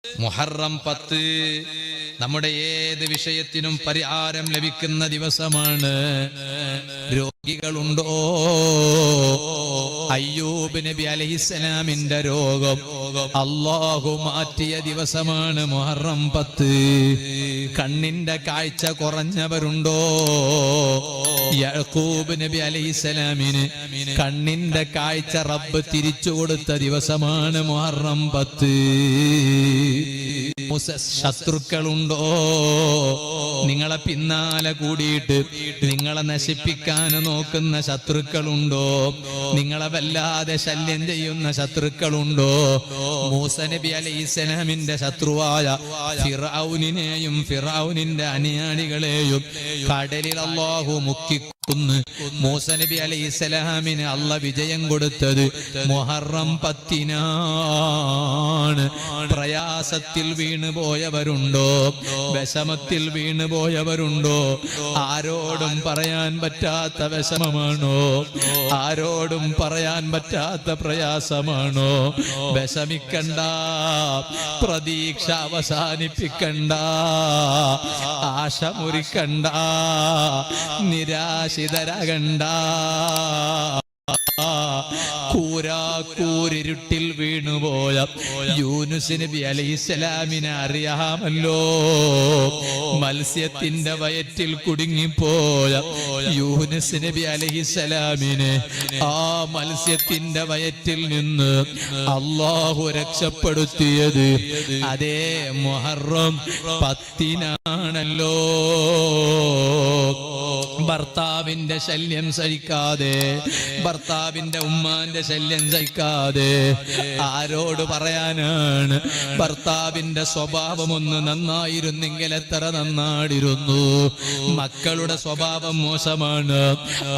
മുഹറം 10 നമ്മുടെ ഏത് വിഷയത്തിനും പരിഹാരം ലഭിക്കുന്ന ദിവസമാണ്. രോഗികളുണ്ടോ? അയ്യൂബ് നബി അലൈഹിസ്സലാമിന്റെ രോഗം അല്ലാഹു മാറ്റിയ ദിവസമാണ് മുഹറം 10. കണ്ണിന്റെ കാഴ്ച കുറഞ്ഞവരുണ്ടോ? യാക്കൂബ് നബി അലൈഹിസ്സലാമിന് കണ്ണിന്റെ കാഴ്ച റബ്ബ് തിരിച്ചു കൊടുത്ത ദിവസമാണ് മുഹറം 10. ശത്രുക്കളുണ്ടോ? നിങ്ങളെ പിന്നാലെ കൂടിയിട്ട് നിങ്ങളെ നശിപ്പിക്കാൻ നോക്കുന്ന ശത്രുക്കളുണ്ടോ? നിങ്ങളെ വല്ലാതെ ശല്യം ചെയ്യുന്ന ശത്രുക്കളുണ്ടോ? മൂസ നബി അലൈഹിസ്സലാമിന്റെ ശത്രുവായ ഫിർഔനിനെയും ഫിർഔനിന്റെ അനുയായികളെയും കടലിൽ അല്ലാഹു മുക്കിക്കൊന്ന് മൂസ നബി അലൈഹിസ്സലാമിന് അല്ലാഹു വിജയം കൊടുത്തത് മുഹറം 10-നാണ്. പ്രയാസത്തിൽ വീണു പോയവരുണ്ടോ? വിഷമത്തിൽ വീണു പോയവരുണ്ടോ? ആരോടും പറയാൻ പറ്റാത്ത വിഷമമാണോ? ആരോടും പറയാൻ പറ്റാത്ത പ്രയാസമാണോ? വിഷമിക്കണ്ട, പ്രതീക്ഷ അവസാനിപ്പിക്കണ്ട, ആശ മുറിക്കണ്ട, നിരാശിതരാകണ്ട. കൂരാക്കൂരിരുട്ടിൽ വീണുപോയ യൂനുസ് നബി അലൈഹിസ്സലാമിനെ അറിയാമല്ലോ. മത്സ്യത്തിന്റെ വയറ്റിൽ കുടുങ്ങിപ്പോയ യൂനുസ് നബി അലൈഹിസ്സലാമിനെ ആ മത്സ്യത്തിന്റെ വയറ്റിൽ നിന്ന് അല്ലാഹു രക്ഷപ്പെടുത്തിയത് അതേ മുഹറം 10-നാണല്ലോ. ഭർത്താവിന്റെ ശല്യം സഹിക്കാതെ, ഭർത്താവിന്റെ ഉമ്മാന്റെ ശല്യം സഹിക്കാതെ ആരോട് പറയാനാണ്? ഭർത്താവിന്റെ സ്വഭാവം ഒന്ന് നന്നായിരുന്നെങ്കിൽ എത്ര നന്നാടിരുന്നു. മക്കളുടെ സ്വഭാവം മോശമാണ്,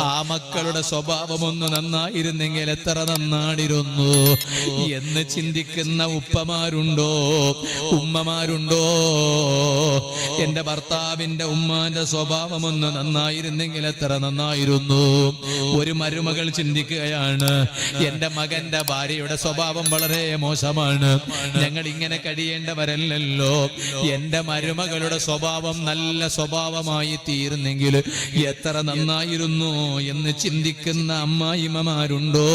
ആ മക്കളുടെ സ്വഭാവം ഒന്ന് നന്നായിരുന്നെങ്കിൽ എത്ര നന്നാടിരുന്നു എന്ന് ചിന്തിക്കുന്ന ഉപ്പമാരുണ്ടോ? ഉമ്മമാരുണ്ടോ? എന്റെ ഭർത്താവിന്റെ ഉമ്മാന്റെ സ്വഭാവം ഒന്ന് നന്നായിരുന്നെങ്കിൽ എത്ര നന്നായിരുന്നു. ഒരു മരുമകൾ ചിന്തിക്കുകയാണ്, എന്റെ മകന്റെ ഭാര്യയുടെ സ്വഭാവം വളരെ മോശമാണ്, ഞങ്ങൾ ഇങ്ങനെ കഴിയേണ്ടവരല്ലല്ലോ. എന്റെ മരുമകളുടെ സ്വഭാവം നല്ല സ്വഭാവമായി തീരുന്നെങ്കിൽ എത്ര നന്നായിരുന്നു എന്ന് ചിന്തിക്കുന്ന അമ്മായിമ്മമാരുണ്ടോ?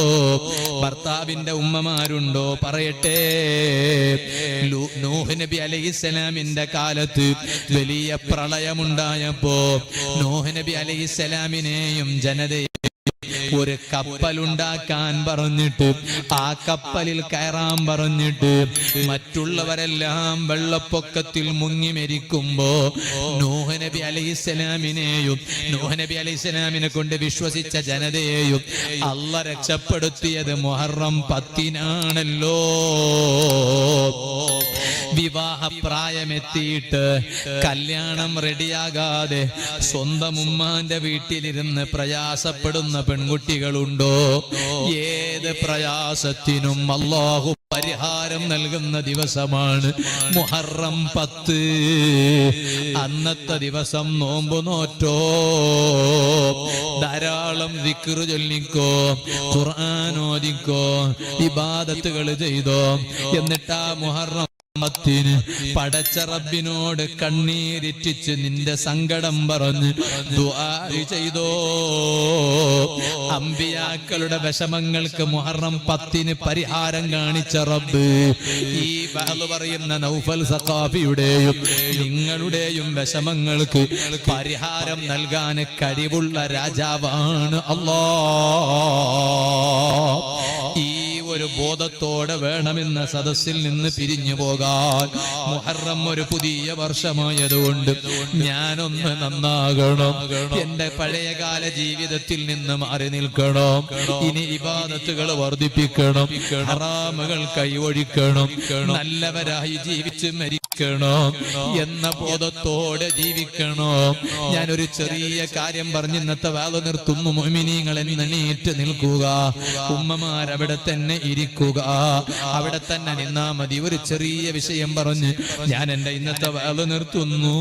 ഭർത്താവിന്റെ ഉമ്മമാരുണ്ടോ? പറയട്ടെ, നൂഹ് നബി അലൈഹിസ്സലാമിന്റെ കാലത്ത് വലിയ പ്രളയമുണ്ടായപ്പോ നൂഹ് നബി അലൈഹിസ്സലാമിനെയും ജനതയെ ഒരു കപ്പലുണ്ടാക്കാൻ പറഞ്ഞിട്ട് ആ കപ്പലിൽ കയറാൻ പറഞ്ഞിട്ട് മറ്റുള്ളവരെല്ലാം വെള്ളപ്പൊക്കത്തിൽ മുങ്ങി മരിക്കുമ്പോ നൂഹ് നബി അലൈഹിസ്സലാമിനെയും നൂഹ് നബി അലൈഹിസ്സലാമിനെ കൊണ്ട് വിശ്വസിച്ച ജനതയെയും അല്ലാഹു രക്ഷപ്പെടുത്തിയത് മുഹറം 10-നാണല്ലോ. വിവാഹ പ്രായമെത്തിയിട്ട് കല്യാണം റെഡിയാകാതെ സ്വന്തം ഉമ്മാന്റെ വീട്ടിലിരുന്ന് പ്രയാസപ്പെടുന്ന പെൺകുട്ടികളുണ്ടോ? ഏത് പ്രയാസത്തിനും അല്ലാഹു പരിഹാരം നൽകുന്ന ദിവസമാണ് മുഹറം 10. അന്നത്തെ ദിവസം നോമ്പ് നോറ്റോ? ധാരാളം ദിക്ർ ചൊല്ലിക്കോ, ഖുർആൻ ഓതിക്കോ, ഇബാദത്തുകൾ ചെയ്തോ. എന്നിട്ടാ മുഹറം 10 പടച്ച റബ്ബിനോട് കണ്ണീരിറ്റിച്ച് നിന്റെ സങ്കടം പറഞ്ഞ് ദുആ ചെയ്തോ. അമ്പിയാക്കളുടെ വിഷമങ്ങൾക്ക് മുഹറം 10 പരിഹാരം കാണിച്ച റബ്ബ് ഈ ബഹള് പറയുന്ന നൗഫൽ സഖാഫിയുടെയും നിങ്ങളുടെയും വിഷമങ്ങൾക്ക് പരിഹാരം നൽകാൻ കഴിവുള്ള രാജാവാണ് അല്ലാഹ്. ഈ ഒരു ബോധത്തോടെ വേണമെന്ന സദസ്സിൽ നിന്ന് പിരിഞ്ഞു പോകാൻ. മുഹറം ഒരു പുതിയ വർഷമായതുകൊണ്ട് ഞാനൊന്ന് നന്നാകണം, എന്റെ പഴയകാല ജീവിതത്തിൽ നിന്ന് മാറി നിൽക്കണം. ഇനി ഇബാദത്തുകൾ വർദ്ധിപ്പിക്കണം, ഹറാമുകൾ കൈയൊഴിക്കണം, നല്ലവരായി ജീവിച്ച് മരിക്കണം എന്ന ബോധത്തോടെ ജീവിക്കണം. ഞാനൊരു ചെറിയ കാര്യം പറഞ്ഞ് ഇന്നത്തെ വാള് നിർത്തുന്നു. മുഅ്മിനീങ്ങൾ എണ്ണീറ്റ് നിൽക്കുക, ഉമ്മമാരവിടെ തന്നെ ഇരിക്കുക, അവിടെ തന്നെ നിന്നാ മതി. ഒരു ചെറിയ വിഷയം പറഞ്ഞ് ഞാൻ എന്റെ ഇന്നത്തെ വാള് നിർത്തുന്നു.